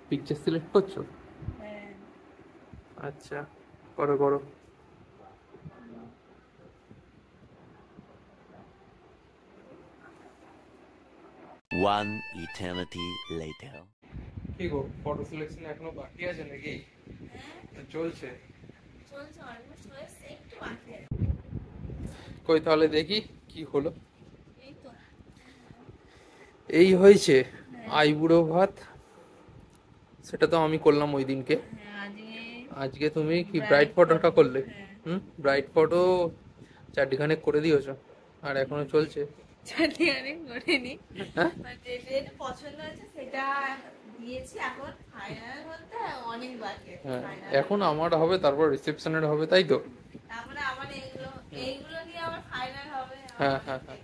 Picture select করছো? হ্যাঁ। আচ্ছা, করো করো। One eternity later. কি গো, ফটো সিলেকশন এখনো বাকি আছে নাকি? চলছে? চলছে, অলমোস্ট হয়েছে, একটু বাকি আছে। কই তাহলে দেখি কি হলো। এই তো। এই হয়েছে হ্যাঁ। আইবুড়ো ভাত, সেটা তো আমি করলাম ওই দিনকে। হ্যাঁ, আজকে তুমি কি ব্রাইট ফটোটা করলে? ব্রাইট ফটো চারটিখানে করে দিয়েছো আর এখনো চলছে? চারটিখানে করিনি, হ্যাঁ, যেটা পছন্দ হয়েছে সেটা দিয়েছি, এখন ফাইনাল বলতে অনেক বাকি আছে। হ্যাঁ, ফাইনাল এখন আমার হবে, তারপর রিসেপশনের হবে, তাই তো? তারপরে আবার এইগুলো নিয়ে আবার ফাইনাল হবে। হ্যাঁ হ্যাঁ হ্যাঁ।